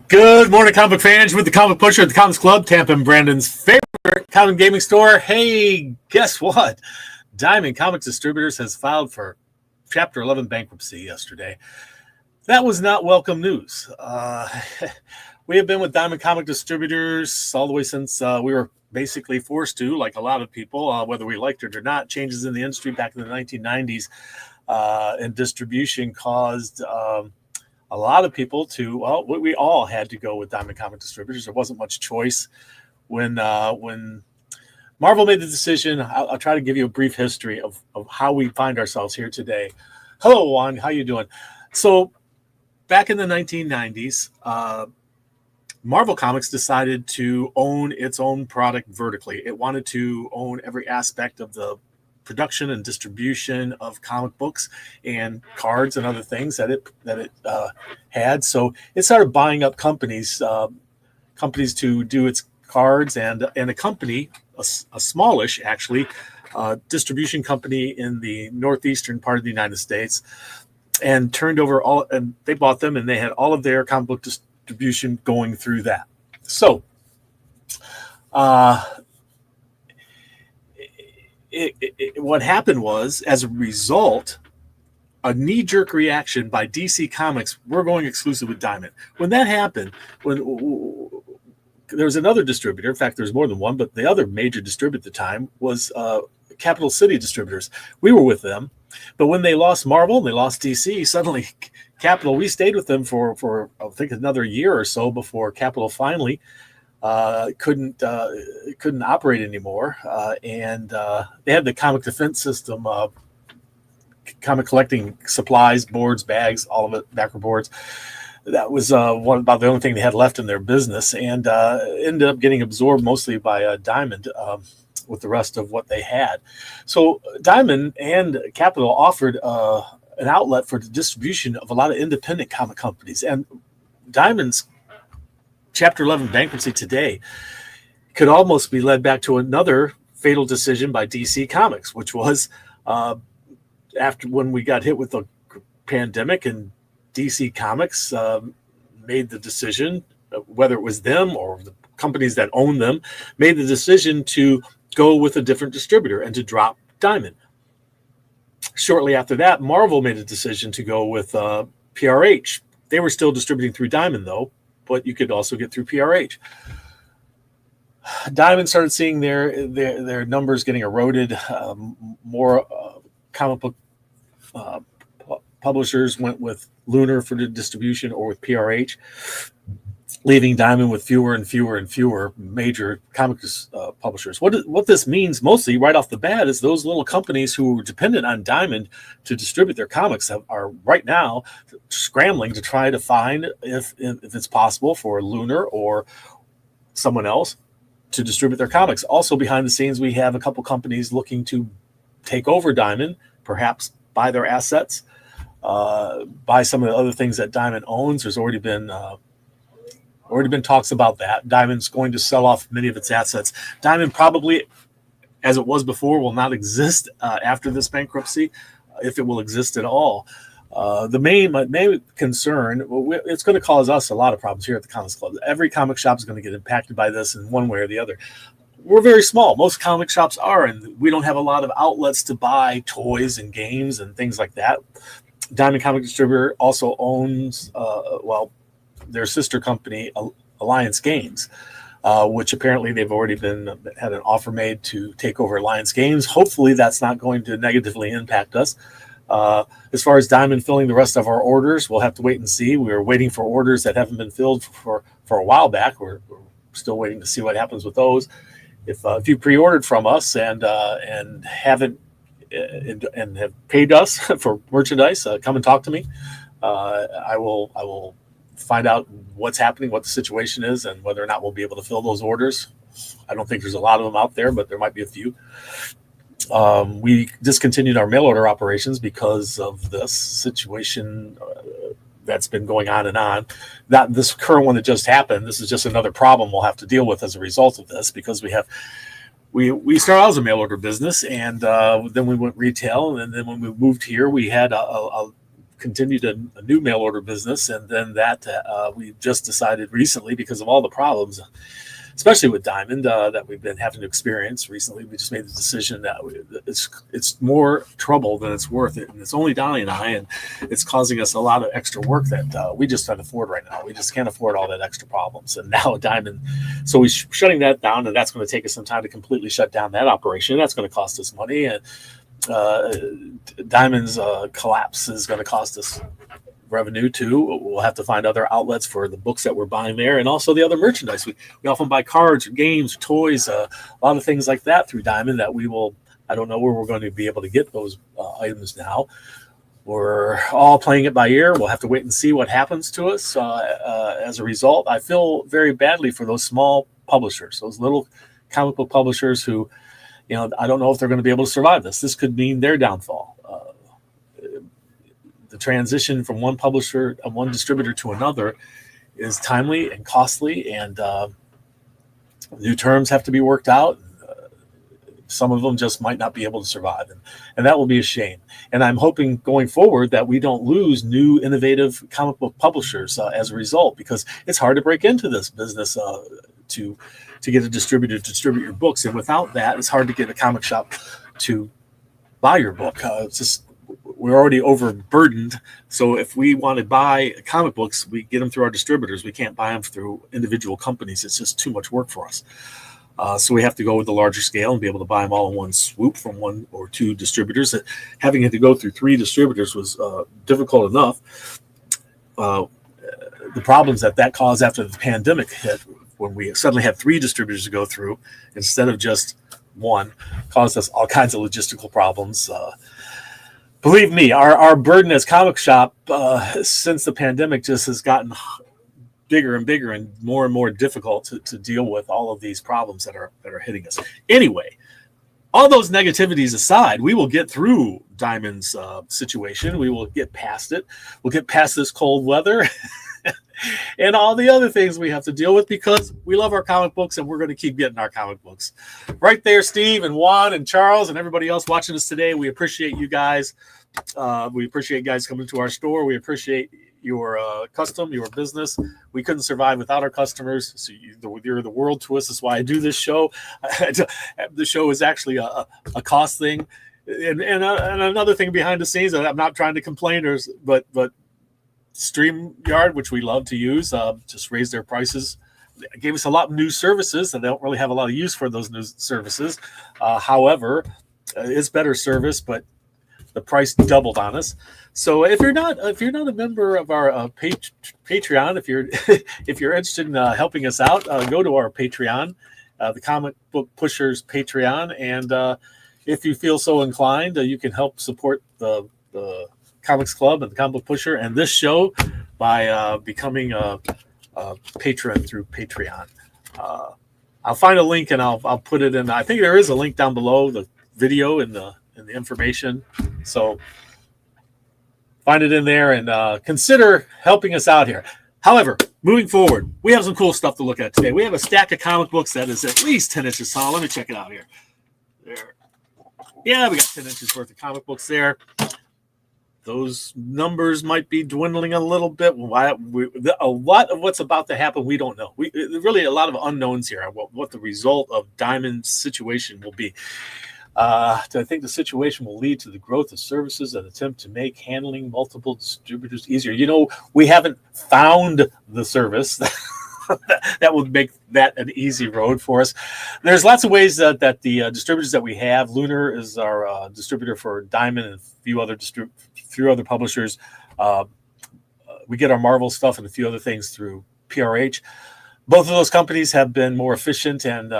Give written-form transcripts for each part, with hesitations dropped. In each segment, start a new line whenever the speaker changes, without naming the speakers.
Good morning, comic fans. With the Comic Pusher at the Comics Club, Tampa and Brandon's favorite comic gaming store. Hey, guess what? Diamond Comics Distributors has filed for Chapter 11 bankruptcy yesterday. That was not welcome news. We have been with Diamond Comic Distributors all the way since we were basically forced to, like a lot of people, whether we liked it or not. Changes in the industry back in the 1990s and distribution caused a lot of people to, well, we all had to go with Diamond Comic Distributors. There wasn't much choice when Marvel made the decision. I'll try to give you a brief history of how we find ourselves here today. Hello, Juan. How you doing? So back in the 1990s, Marvel Comics decided to own its own product vertically. It wanted to own every aspect of the production and distribution of comic books and cards and other things that it had. So it started buying up companies to do its cards, and a company, a smallish actually, distribution company in the northeastern part of the United States, and turned over all, and they bought them, and they had all of their comic book distribution going through that. So what happened was, as a result, a knee-jerk reaction by DC Comics, we're going exclusive with Diamond. When that happened, when there was another distributor, in fact, there's more than one, but the other major distributor at the time was Capital City Distributors. We were with them, but when they lost Marvel and they lost DC, suddenly Capital, we stayed with them for I think another year or so before Capital finally couldn't operate anymore, and they had the comic defense system, comic collecting supplies, boards, bags, all of it, backer boards. That was about the only thing they had left in their business, and ended up getting absorbed mostly by Diamond with the rest of what they had. So Diamond and Capital offered an outlet for the distribution of a lot of independent comic companies, and Diamond's Chapter 11 bankruptcy today could almost be led back to another fatal decision by DC Comics, which was after when we got hit with the pandemic, and DC Comics made the decision, whether it was them or the companies that own them, made the decision to go with a different distributor and to drop Diamond. Shortly after that, Marvel made a decision to go with PRH. They were still distributing through Diamond, though, but you could also get through PRH. Diamond started seeing their numbers getting eroded. More comic book publishers went with Lunar for the distribution or with PRH, leaving Diamond with fewer and fewer and fewer major comic publishers. What this means mostly right off the bat is those little companies who were dependent on Diamond to distribute their comics are right now scrambling to try to find if it's possible for Lunar or someone else to distribute their comics. Also behind the scenes, we have a couple companies looking to take over Diamond, perhaps buy their assets, buy some of the other things that Diamond owns. There's already been talks about that. Diamond's going to sell off many of its assets. Diamond probably, as it was before, will not exist after this bankruptcy, if it will exist at all. The main concern, it's going to cause us a lot of problems here at the Comics Club. Every comic shop is going to get impacted by this in one way or the other. We're very small. Most comic shops are, and we don't have a lot of outlets to buy toys and games and things like that. Diamond Comic Distributor also owns, their sister company, Alliance Games, which apparently they've already had an offer made to take over Alliance Games. Hopefully that's not going to negatively impact us. As far as Diamond filling the rest of our orders, we'll have to wait and see. We were waiting for orders that haven't been filled for a while back. We're still waiting to see what happens with those. If you pre-ordered from us and haven't and have paid us for merchandise, come and talk to me. I will find out what's happening, what the situation is, and whether or not we'll be able to fill those orders. I don't think there's a lot of them out there, but there might be a few. We discontinued our mail order operations because of this situation that's been going on and on. Not this current one that just happened. This is just another problem we'll have to deal with as a result of this, because we started out as a mail order business, and then we went retail, and then when we moved here, we had a continued a new mail order business, and then that we just decided recently, because of all the problems, especially with Diamond, that we've been having to experience recently, we just made the decision that it's more trouble than it's worth it, and it's only Donnie and I, and it's causing us a lot of extra work that we just can't afford right now. We just can't afford all that extra problems, and now Diamond, so we're shutting that down, and that's going to take us some time to completely shut down that operation. That's going to cost us money, and Diamond's collapse is going to cost us revenue too. We'll have to find other outlets for the books that we're buying there, and also the other merchandise. We often buy cards, games, toys, a lot of things like that through Diamond that we will. I don't know where we're going to be able to get those items now. We're all playing it by ear. We'll have to wait and see what happens to us. As a result, I feel very badly for those small publishers, those little comic book publishers who, I don't know if they're going to be able to survive this. This could mean their downfall. The transition from one publisher, one distributor to another is timely and costly, and new terms have to be worked out. Some of them just might not be able to survive, and that will be a shame. And I'm hoping going forward that we don't lose new, innovative comic book publishers as a result, because it's hard to break into this business to get a distributor to distribute your books, and without that, it's hard to get a comic shop to buy your book. It's just we're already overburdened. So if we want to buy comic books, we get them through our distributors. We can't buy them through individual companies. It's just too much work for us. So we have to go with the larger scale and be able to buy them all in one swoop from one or two distributors. Having to go through 3 distributors was difficult enough. The problems that caused after the pandemic hit, when we suddenly had 3 distributors to go through instead of just one, caused us all kinds of logistical problems. Believe me, our burden as comic shop since the pandemic just has gotten bigger and bigger and more difficult to deal with all of these problems that are hitting us. Anyway, all those negativities aside, we will get through Diamond's situation. We will get past it. We'll get past this cold weather and all the other things we have to deal with, because we love our comic books and we're going to keep getting our comic books. Right there, Steve and Juan and Charles and everybody else watching us today. We appreciate you guys. We appreciate you guys coming to our store. We appreciate your your business. We couldn't survive without our customers. So you're the world to us. That's why I do this show. The show is actually a cost thing. And another thing behind the scenes, I'm not trying to complain, but StreamYard, which we love to use, just raised their prices. It gave us a lot of new services, and they don't really have a lot of use for those new services. However, it's better service, but the price doubled on us. So if you're not a member of our Patreon, if you're interested in helping us out, go to our Patreon, the Comic Book Pushers Patreon, and if you feel so inclined, you can help support the Comics Club and the Comic Book Pusher and this show by becoming a patron through Patreon. I'll find a link and I'll put it in. I think there is a link down below the video and the information. So find it in there and consider helping us out here. However, moving forward, we have some cool stuff to look at today. We have a stack of comic books that is at least 10 inches tall. Let me check it out here. There. Yeah, we got 10 inches worth of comic books there. Those numbers might be dwindling a little bit. A lot of what's about to happen, we don't know. Really a lot of unknowns here on what the result of Diamond's situation will be. I think the situation will lead to the growth of services that attempt to make handling multiple distributors easier. We haven't found the service that would make that an easy road for us. There's lots of ways that the distributors that we have. Lunar is our distributor for Diamond and a few other publishers. We get our Marvel stuff and a few other things through PRH. Both of those companies have been more efficient and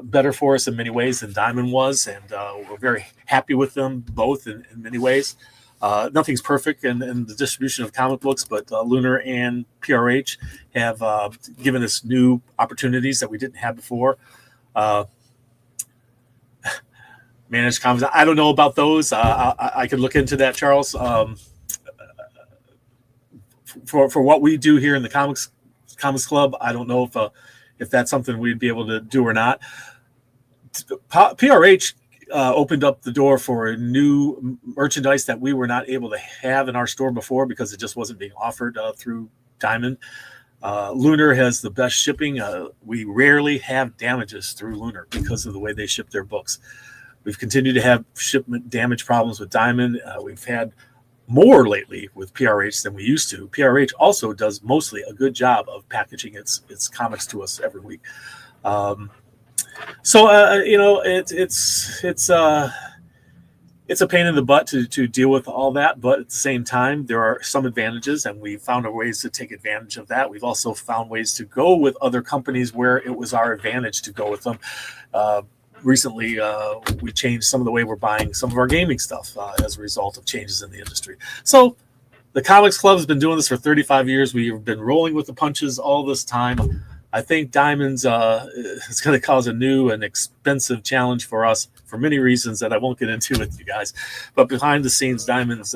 better for us in many ways than Diamond was, and we're very happy with them both in many ways. Nothing's perfect in the distribution of comic books, but Lunar and PRH have given us new opportunities that we didn't have before. Managed comics, I don't know about those. I could look into that, Charles. For what we do here in the Comics Club, I don't know if that's something we'd be able to do or not. PRH opened up the door for new merchandise that we were not able to have in our store before because it just wasn't being offered through Diamond. Lunar has the best shipping. We rarely have damages through Lunar because of the way they ship their books. We've continued to have shipment damage problems with Diamond. We've had more lately with PRH than we used to. PRH also does mostly a good job of packaging its comics to us every week. It's a pain in the butt to deal with all that, but at the same time, there are some advantages, and we found ways to take advantage of that. We've also found ways to go with other companies where it was our advantage to go with them. Recently, we changed some of the way we're buying some of our gaming stuff as a result of changes in the industry. So the Comics Club has been doing this for 35 years. We've been rolling with the punches all this time. I think Diamonds is going to cause a new and expensive challenge for us for many reasons that I won't get into with you guys. But behind the scenes, Diamonds'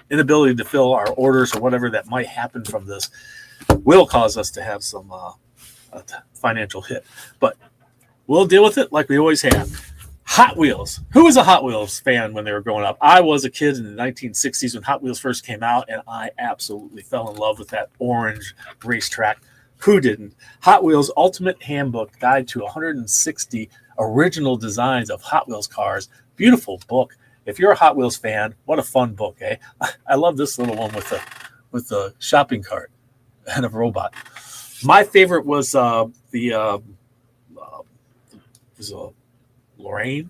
inability to fill our orders or whatever that might happen from this will cause us to have some financial hit. But we'll deal with it like we always have. Hot Wheels. Who was a Hot Wheels fan when they were growing up? I was a kid in the 1960s when Hot Wheels first came out, and I absolutely fell in love with that orange racetrack. Who didn't? Hot Wheels Ultimate Handbook Guide to 160 Original Designs of Hot Wheels Cars. Beautiful book. If you're a Hot Wheels fan, what a fun book, eh? I love this little one with the shopping cart and a robot. My favorite was Lorraine.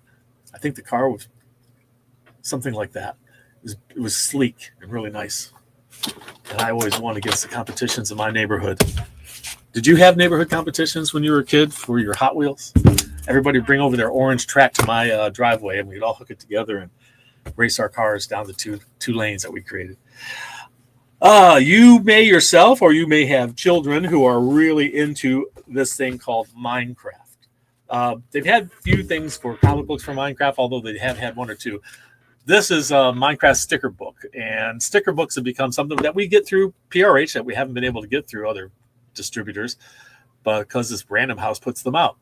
I think the car was something like that. It was sleek and really nice. And I always won against the competitions in my neighborhood. Did you have neighborhood competitions when you were a kid for your Hot Wheels? Everybody would bring over their orange track to my driveway, and we'd all hook it together and race our cars down the two lanes that we created. You may yourself, or you may have children who are really into this thing called Minecraft. They've had few things for comic books for Minecraft, although they have had one or two. This is a Minecraft sticker book, and sticker books have become something that we get through PRH that we haven't been able to get through other distributors, but because this Random House puts them out.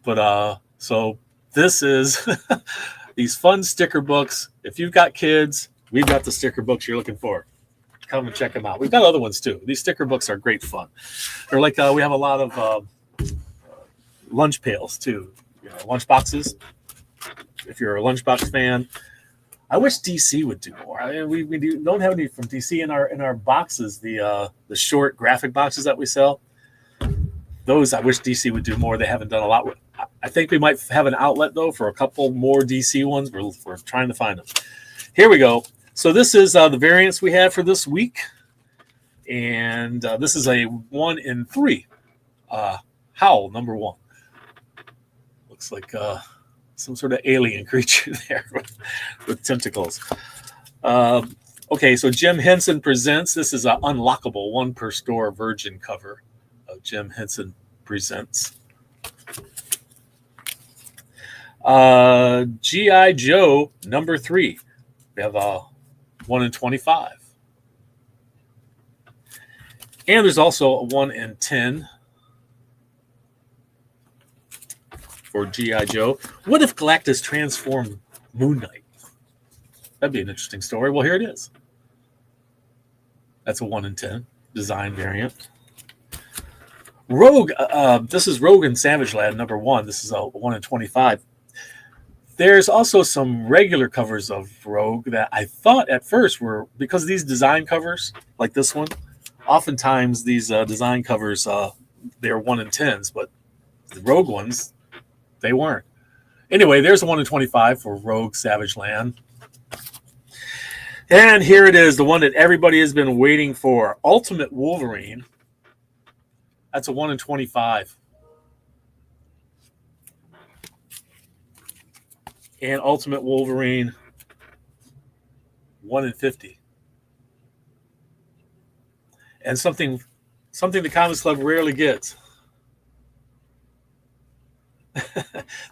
But so this is these fun sticker books. If you've got kids, we've got the sticker books you're looking for. Come and check them out. We've got other ones too. These sticker books are great fun. They're like we have a lot of lunch pails too, lunch boxes. If you're a lunchbox fan, I wish DC would do more. I mean, we don't have any from DC in our boxes. The short graphic boxes that we sell, those I wish DC would do more. They haven't done a lot with. I think we might have an outlet though for a couple more DC ones. We're trying to find them. Here we go. So this is the variants we have for this week, and this is a 1 in 3. Howl number 1. Looks like some sort of alien creature there with tentacles. Okay, so Jim Henson Presents. This is an unlockable 1 per store virgin cover of Jim Henson Presents. G.I. Joe number 3. We have a 1 in 25. And there's also a 1 in 10 for G.I. Joe. What if Galactus transformed Moon Knight? That'd be an interesting story. Well, here it is. That's a 1 in 10 design variant. Rogue, this is Rogue and Savage Lad number 1. This is a 1 in 25. There's also some regular covers of Rogue that I thought at first were, because these design covers, like this one, oftentimes these design covers, they're 1 in 10s, but the Rogue ones, they weren't. Anyway, there's a 1 in 25 for Rogue Savage Land. And here it is, the one that everybody has been waiting for, Ultimate Wolverine. That's a 1 in 25. And Ultimate Wolverine, 1 in 50. And something the Comics Club rarely gets.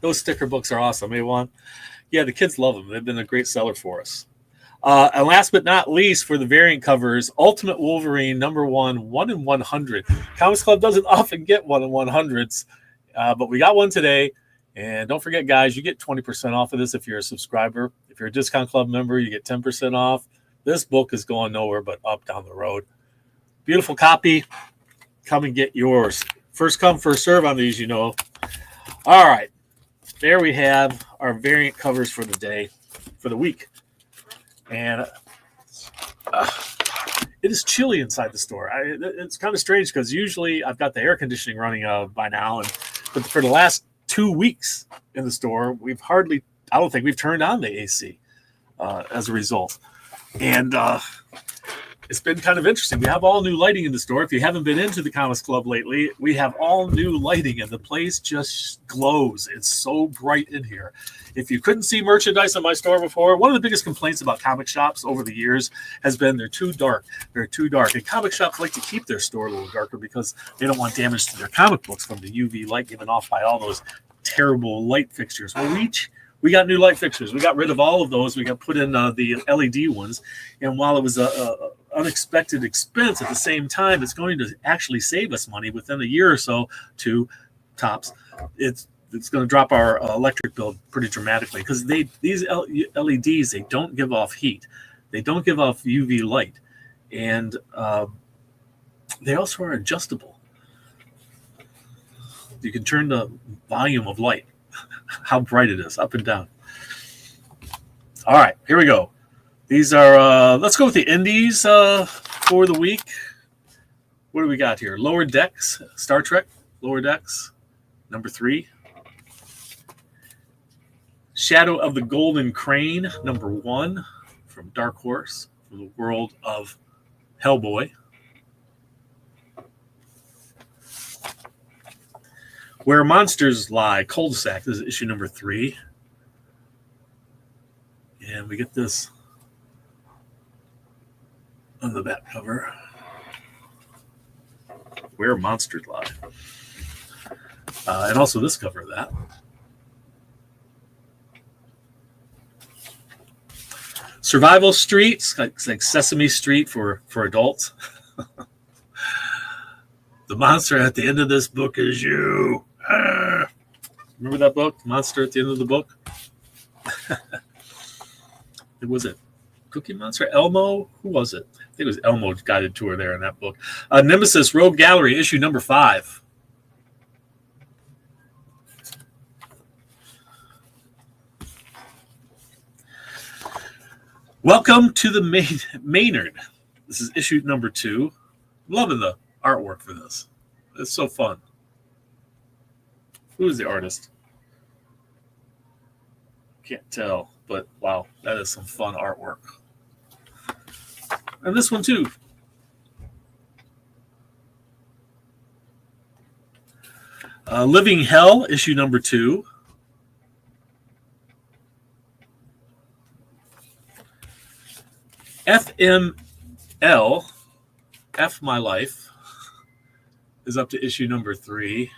Those sticker books are awesome. Yeah, the kids love them. They've been a great seller for us. And last but not least, for the variant covers, Ultimate Wolverine number 1, 1 in 100. Comics Club doesn't often get 1 in 100s, but we got one today. And don't forget, guys, you get 20% off of this if you're a subscriber. If you're a Discount Club member, you get 10% off. This book is going nowhere but up down the road. Beautiful copy. Come and get yours. First come, first serve on these, you know. All right. There we have our variant covers for the day, for the week. And it is chilly inside the store. It's kind of strange because usually I've got the air conditioning running by now. But for the last 2 weeks in the store, I don't think we've turned on the AC as a result. And it's been kind of interesting. We have all new lighting in the store. If you haven't been into the Comics Club lately, we have all new lighting, and the place just glows. It's so bright in here. If you couldn't see merchandise in my store before, one of the biggest complaints about comic shops over the years has been they're too dark. They're too dark. And comic shops like to keep their store a little darker because they don't want damage to their comic books from the UV light given off by all those terrible light fixtures. Well, we got new light fixtures. We got rid of all of those. We got put in the LED ones. And while it was a unexpected expense, at the same time, it's going to actually save us money within a year or so, to tops. It's going to drop our electric bill pretty dramatically because these LEDs, they don't give off heat. They don't give off UV light. And they also are adjustable. You can turn the volume of light, how bright it is, up and down. All right, here we go. These are, let's go with the indies for the week. What do we got here? Lower Decks, Star Trek, Lower Decks, number 3. Shadow of the Golden Crane, number 1, from Dark Horse, from the world of Hellboy. Where Monsters Lie, Cul-de-sac. This is issue number 3. And we get this on the back cover. Where Monsters Lie. And also this cover of that. Survival Streets, like Sesame Street for adults. The monster at the end of this book is you. Remember that book? Monster at the end of the book? Was it Cookie Monster? Elmo? Who was it? I think it was Elmo's guided tour there in that book. Nemesis Rogue Gallery, issue number 5. Welcome to the Maynard. This is issue number 2. Loving the artwork for this. It's so fun. Who is the artist? Can't tell, but wow, that is some fun artwork. And this one too. Living Hell, issue number 2. FML, F My Life, is up to issue number 3.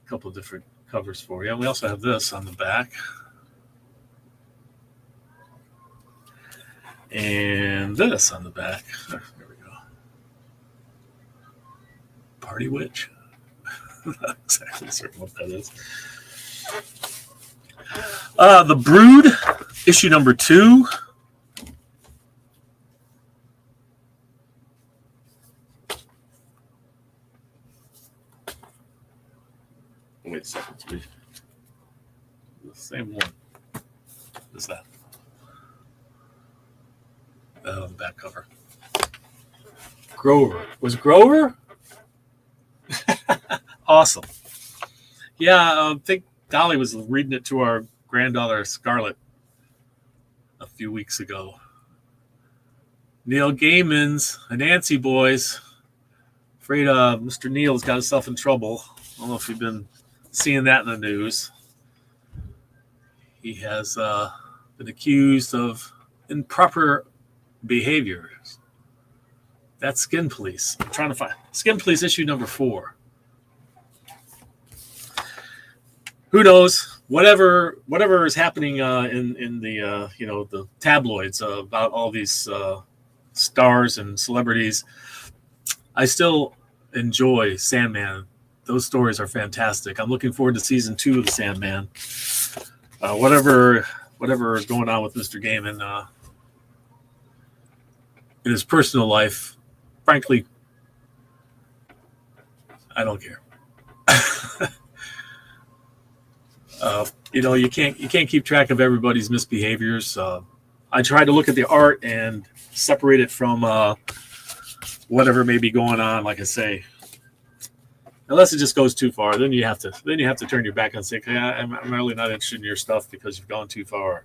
A couple of different covers for you. And we also have this on the back. And this on the back. There we go. Party Witch. Not exactly certain what that is. The Brood, issue number 2. Wait a second, please. The same one. What's that? On the back cover. Grover. Was Grover? Awesome. Yeah, I think Dolly was reading it to our granddaughter Scarlett a few weeks ago. Neil Gaiman's Nancy Boys. Afraid Mr. Neil's got himself in trouble. I don't know if you've been seeing that in the news. He has been accused of improper behaviors. That's Skin Police. I'm trying to find Skin Police issue number 4. Who knows? Whatever is happening in the the tabloids about all these stars and celebrities, I still enjoy Sandman, those stories are fantastic. I'm looking forward to season 2 of the Sandman. Whatever going on with Mr. Gaiman in his personal life, frankly, I don't care. You can't keep track of everybody's misbehaviors. I try to look at the art and separate it from whatever may be going on. Like I say, unless it just goes too far, then you have to turn your back and say, I'm really not interested in your stuff because you've gone too far.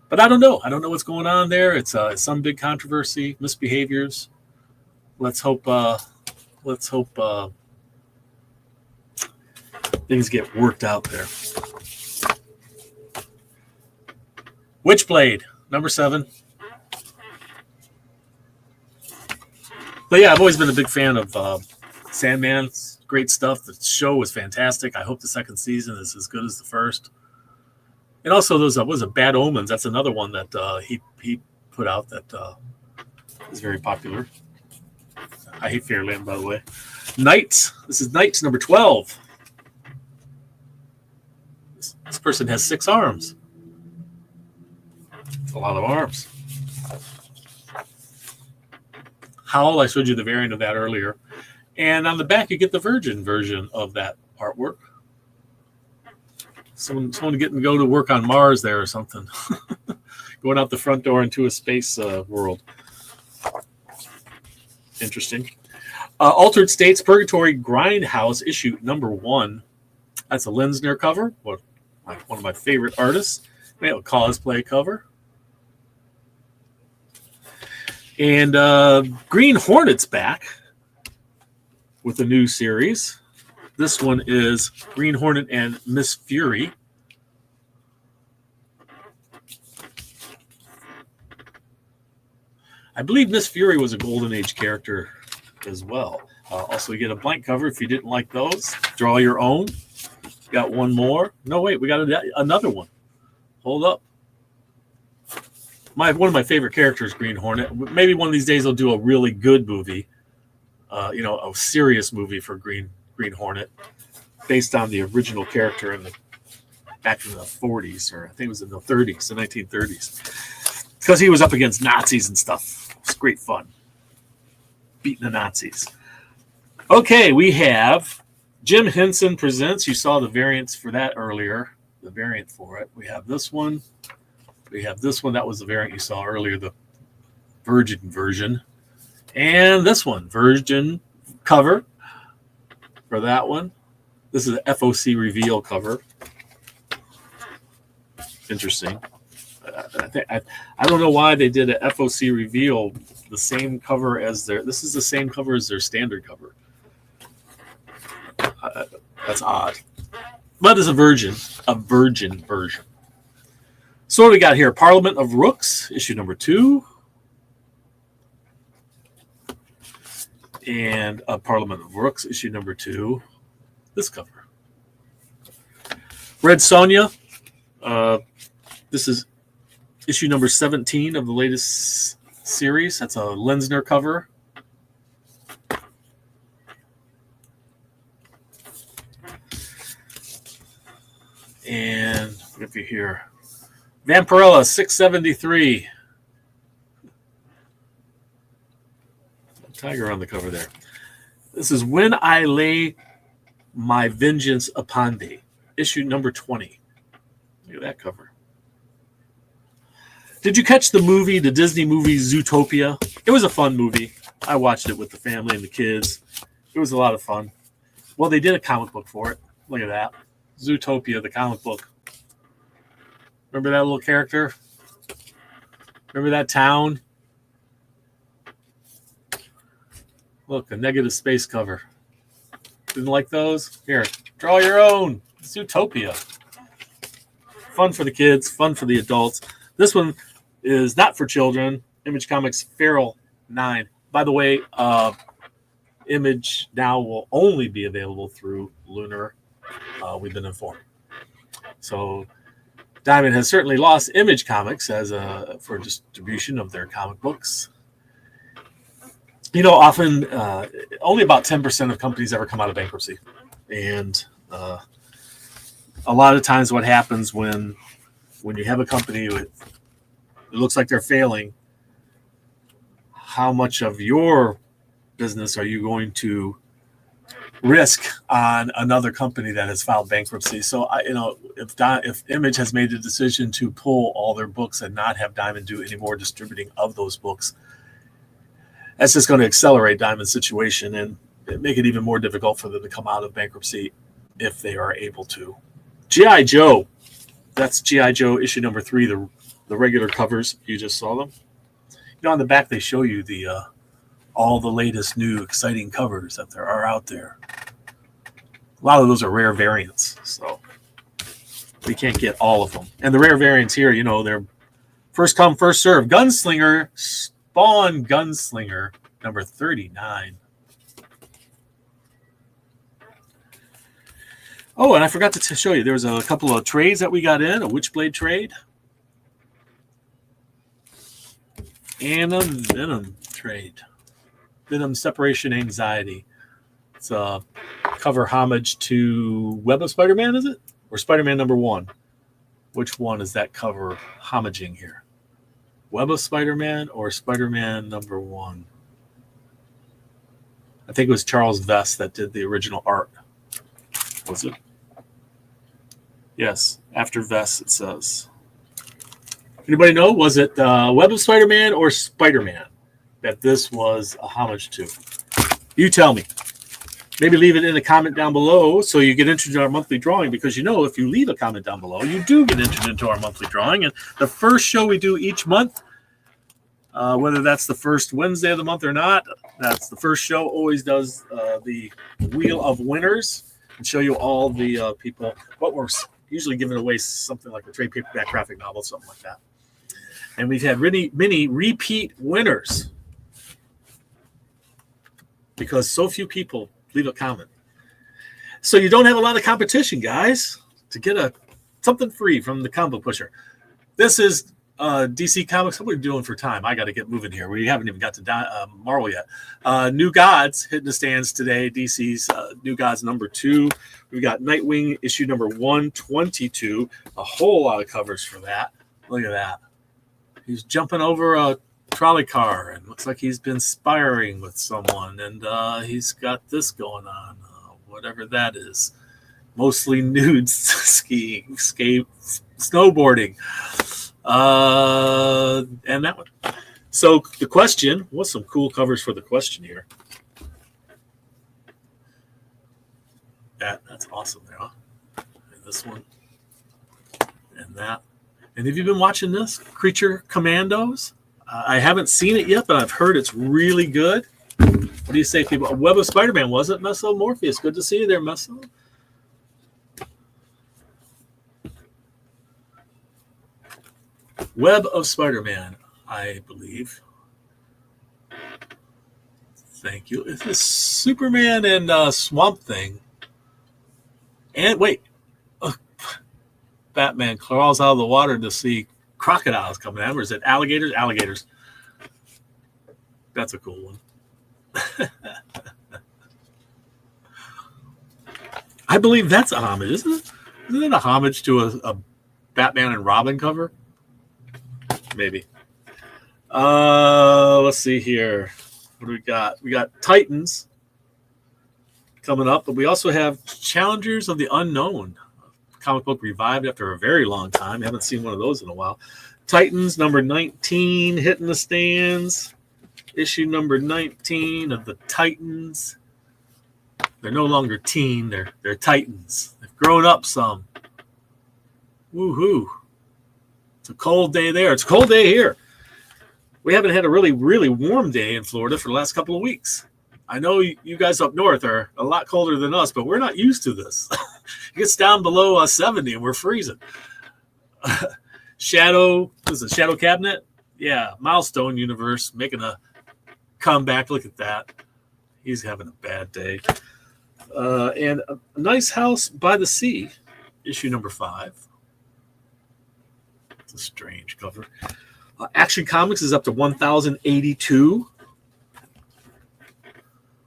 But I don't know what's going on there. It's some big controversy, misbehaviors. Let's hope things get worked out there. Witchblade, number 7. But yeah, I've always been a big fan of Sandman. It's great stuff. The show was fantastic. I hope the second season is as good as the first. And also those Bad Omens. That's another one that he put out that is very popular. I hate Fairyland, by the way. Knights. This is Knights number 12. This person has 6 arms. It's a lot of arms. Howl, I showed you the variant of that earlier. And on the back, you get the Virgin version of that artwork. Someone getting to go to work on Mars there or something. Going out the front door into a space world. Interesting. Altered States Purgatory Grindhouse issue number 1. That's a Linsner cover. One of my favorite artists. A cosplay cover. And Green Hornet's back with a new series. This one is Green Hornet and Miss Fury. I believe Miss Fury was a Golden Age character as well. Also, you get a blank cover if you didn't like those. Draw your own. Got one more. No, wait, we got another one. Hold up. One of my favorite characters, Green Hornet. Maybe one of these days I'll do a really good movie, a serious movie for Green Hornet, based on the original character back in the 40s, or I think it was in the 30s, the 1930s, because he was up against Nazis and stuff. It was great fun, beating the Nazis. Okay, we have Jim Henson Presents. You saw the variants for that earlier, the variant for it. We have this one. We have this one. That was the variant you saw earlier, the Virgin version. And this one, Virgin cover for that one. This is an FOC reveal cover. Interesting. I don't know why they did an FOC reveal the same cover as this is the same cover as their standard cover. That's odd. But it's a Virgin version. So what do we got here? Parliament of Rooks, issue number 2. And Parliament of Rooks, issue number 2. This cover. Red Sonja. This is issue number 17 of the latest series. That's a Linsner cover. And if you hear Vampirella 673. Tiger on the cover there. This is When I Lay My Vengeance Upon Thee, issue number 20. Look at that cover. Did you catch the Disney movie Zootopia? It was a fun movie. I watched it with the family and the kids. It was a lot of fun. Well, they did a comic book for it. Look at that. Zootopia, the comic book. Remember that little character? Remember that town? Look, a negative space cover. Didn't like those? Here, draw your own. Zootopia. Fun for the kids, fun for the adults. This one is not for children. Image Comics Feral 9. By the way, Image now will only be available through Lunar. We've been informed. So Diamond has certainly lost Image Comics for distribution of their comic books. Often only about 10% of companies ever come out of bankruptcy. And a lot of times what happens when you have a company with it looks like they're failing, how much of your business are you going to risk on another company that has filed bankruptcy? So if Image has made the decision to pull all their books and not have Diamond do any more distributing of those books, that's just going to accelerate Diamond's situation and make it even more difficult for them to come out of bankruptcy if they are able to. G.I. Joe, that's G.I. Joe issue number 3, the regular covers. You just saw them. On the back they show you the all the latest new exciting covers that there are out there. A lot of those are rare variants, so we can't get all of them. And the rare variants here, they're first come, first serve. Gunslinger, Spawn Gunslinger, number 39. Oh, and I forgot to show you, there was a couple of trades that we got in, a Witchblade trade and a Venom trade. Venom Separation Anxiety. It's a cover homage to Web of Spider-Man, is it? Or Spider-Man number 1? Which one is that cover homaging here? Web of Spider-Man or Spider-Man number 1? I think it was Charles Vess that did the original art. Was it? Yes, after Vess it says. Anybody know? Was it Web of Spider-Man or Spider-Man that this was a homage to? You tell me. Maybe leave it in a comment down below so you get entered into our monthly drawing, because if you leave a comment down below, you do get entered into our monthly drawing. And the first show we do each month, whether that's the first Wednesday of the month or not, that's the first show, always does the Wheel of Winners and show you all the people. What we're usually giving away something like a trade paperback graphic novel, something like that. And we've had many repeat winners because so few people leave a comment. So you don't have a lot of competition, guys, to get something free from the Comic Pusher. This is DC Comics. What are we doing for time? I got to get moving here. We haven't even got to Marvel yet. New Gods hitting the stands today. DC's New Gods number 2. We got Nightwing issue number 122. A whole lot of covers for that. Look at that. He's jumping over a trolley car and looks like he's been sparring with someone, and he's got this going on, whatever that is. Mostly nude skiing, snowboarding, and that one. So the question, what's some cool covers for the question here? That's awesome there, huh? And this one and that. And have you been watching this? Creature Commandos? I haven't seen it yet, but I've heard it's really good. What do you say, people? Web of Spider-Man, was it, Meso? Morpheus, good to see you there, Meso. Web of Spider-Man, I believe. Thank you. It's this Superman and Swamp Thing. And wait. Batman crawls out of the water to see crocodiles coming at him. Or is it alligators? Alligators. That's a cool one. I believe that's a homage, isn't it? Isn't it a homage to a Batman and Robin cover? Maybe. Let's see here. What do we got? We got Titans coming up, but we also have Challengers of the Unknown. Comic book revived after a very long time. I haven't seen one of those in a while. Titans number 19 hitting the stands. Issue number 19 of the Titans. They're no longer teen. They're Titans. They've grown up some. Woohoo. It's a cold day there. It's a cold day here. We haven't had a really, really warm day in Florida for the last couple of weeks. I know you guys up north are a lot colder than us, but we're not used to this. It gets down below 70 and we're freezing. Shadow Cabinet? Yeah, Milestone Universe making a comeback. Look at that. He's having a bad day. And a Nice House by the Sea, issue number 5. It's a strange cover. Action Comics is up to 1082.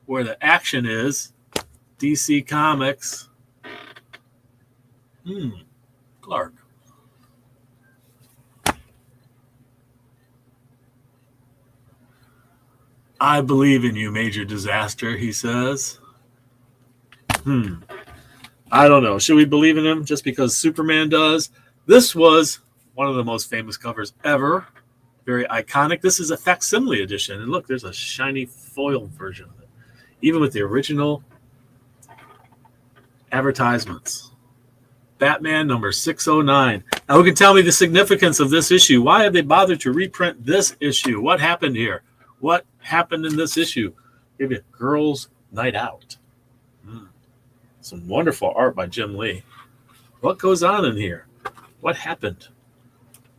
Where the action is DC Comics. Clark. I believe in you, Major Disaster, he says. I don't know. Should we believe in him just because Superman does? This was one of the most famous covers ever. Very iconic. This is a facsimile edition. And look, there's a shiny foil version of it. Even with the original advertisements. Batman number 609. Now, who can tell me the significance of this issue? Why have they bothered to reprint this issue? What happened here? What happened in this issue? Give you Girls Night Out. Some wonderful art by Jim Lee. What goes on in here? What happened?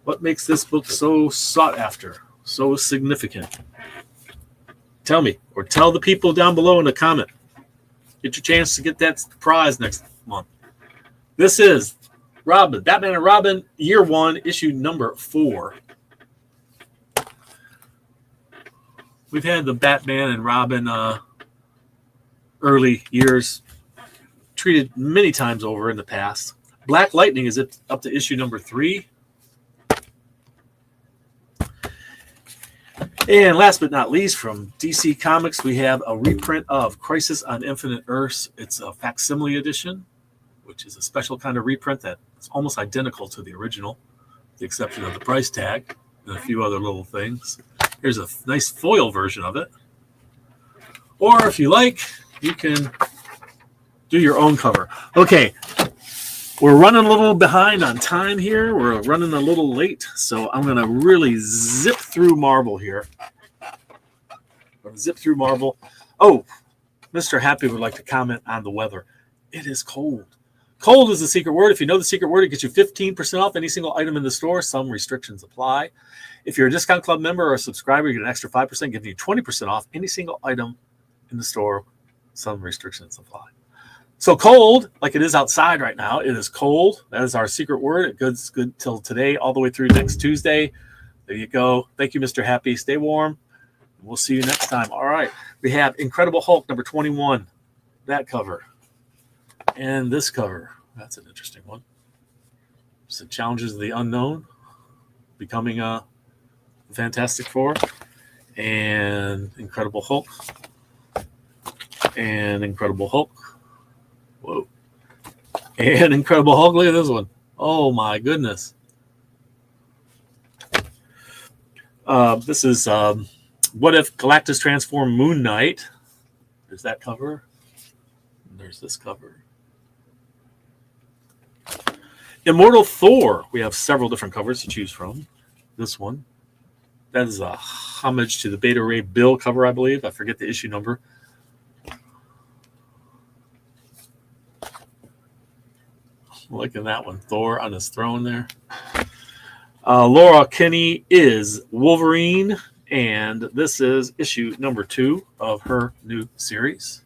What makes this book so sought after, so significant? Tell me, or tell the people down below in the comment. Get your chance to get that prize next month. This is Robin, Batman and Robin, Year 1, issue number 4. We've had the Batman and Robin early years treated many times over in the past. Black Lightning is up to issue number 3. And last but not least, from DC Comics, we have a reprint of Crisis on Infinite Earths. It's a facsimile edition, which is a special kind of reprint that's almost identical to the original, with the exception of the price tag and a few other little things. Here's a nice foil version of it. Or if you like, you can do your own cover. Okay, we're running a little behind on time here. We're running a little late, so I'm going to really zip through Marvel here. Zip through Marvel. Oh, Mr. Happy would like to comment on the weather. It is cold. Cold is the secret word. If you know the secret word, it gets you 15% off any single item in the store. Some restrictions apply. If you're a Discount Club member or a subscriber, you get an extra 5%, giving you 20% off any single item in the store. Some restrictions apply. So cold, like it is outside right now, it is cold. That is our secret word. It's good till today, all the way through next Tuesday. There you go. Thank you, Mr. Happy. Stay warm. We'll see you next time. All right. We have Incredible Hulk number 21. That cover. And this cover. That's an interesting one. It's the Challenges of the Unknown. Becoming a Fantastic Four. And Incredible Hulk. And Incredible Hulk. Whoa. And Incredible Hulk. Look at this one. Oh, my goodness. This is What If Galactus Transformed Moon Knight. There's that cover. And there's this cover. Immortal Thor. We have several different covers to choose from. This one. That is a homage to the Beta Ray Bill cover, I believe. I forget the issue number. Look at that one. Thor on his throne there. Laura Kinney is Wolverine. And this is issue number 2 of her new series.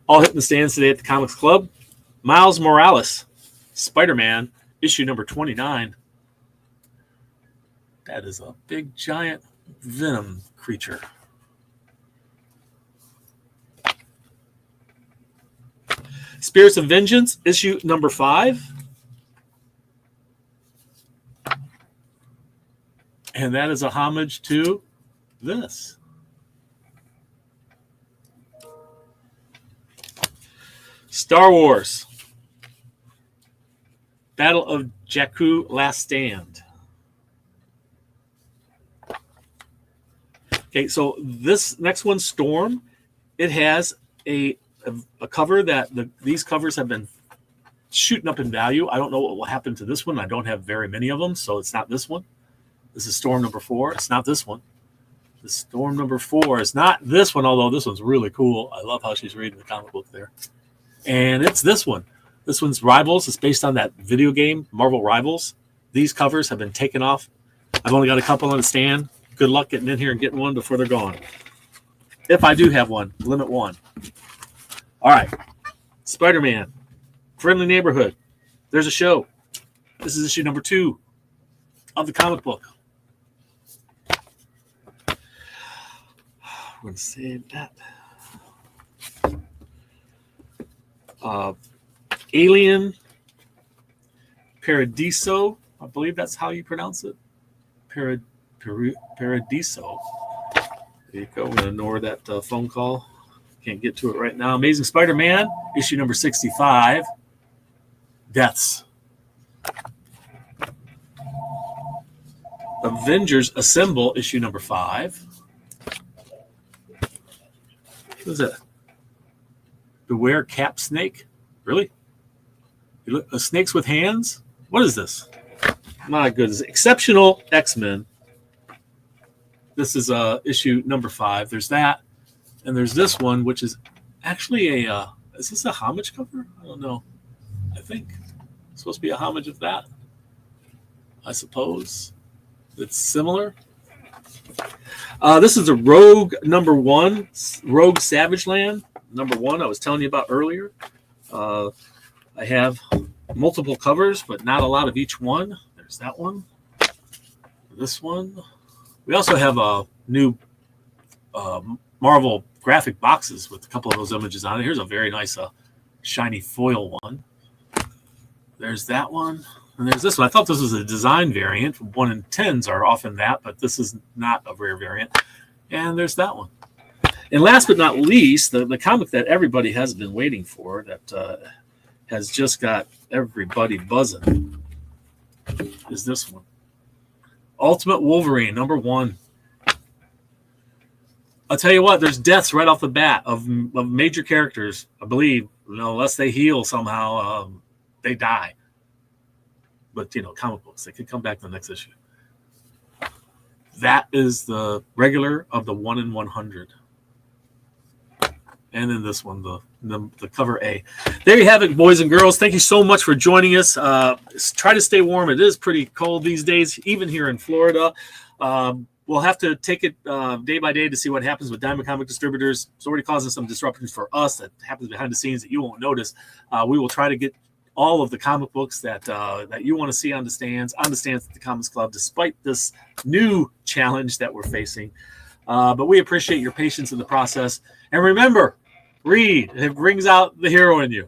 All hitting the stands today at the Comics Club. Miles Morales, Spider-Man, issue number 29. That is a big, giant Venom creature. Spirits of Vengeance, issue number 5. And that is a homage to this. Star Wars. Battle of Jakku Last Stand. Okay, so this next one, Storm, it has a cover that these covers have been shooting up in value. I don't know what will happen to this one. I don't have very many of them, so it's not this one. This is Storm number 4. It's not this one. The Storm number 4 is not this one, although this one's really cool. I love how she's reading the comic book there. And it's this one. This one's Rivals. It's based on that video game, Marvel Rivals. These covers have been taken off. I've only got a couple on the stand. Good luck getting in here and getting one before they're gone. If I do have one, limit 1. All right. Spider-Man. Friendly Neighborhood. There's a show. This is issue number 2 of the comic book. I'm going to save that. Alien Paradiso. I believe that's how you pronounce it. Paradiso. There you go. We're going to ignore that phone call. Can't get to it right now. Amazing Spider-Man, issue number 65. Deaths. Avengers Assemble, issue number 5. What is that? Beware Cap Snake? Really? Snakes with hands? What is this? My goodness. Exceptional X-Men. This is issue number 5. There's that. And there's this one, which is actually is this a homage cover? I don't know. I think it's supposed to be a homage of that. I suppose. It's similar. This is a Rogue number 1, Rogue Savage Land number 1 I was telling you about earlier. I have multiple covers, but not a lot of each one. There's that one. This one. We also have a new Marvel graphic boxes with a couple of those images on it. Here's a very nice shiny foil one. There's that one. And there's this one. I thought this was a design variant. 1 in 10s are often that, but this is not a rare variant. And there's that one. And last but not least, the comic that everybody has been waiting for that has just got everybody buzzing is this one. Ultimate Wolverine, number 1. I'll tell you what, there's deaths right off the bat of major characters, I believe. Unless they heal somehow, they die. But, comic books, they could come back to the next issue. That is the regular of the 1 in 100. And then this one, the cover A. There you have it, boys and girls. Thank you so much for joining us. Try to stay warm. It is pretty cold these days, even here in Florida. We'll have to take it day by day to see what happens with Diamond Comic Distributors. It's already causing some disruptions for us that happens behind the scenes that you won't notice. We will try to get all of the comic books that you want to see on the stands at the Comics Club, despite this new challenge that we're facing. But we appreciate your patience in the process. And remember, read. It brings out the hero in you.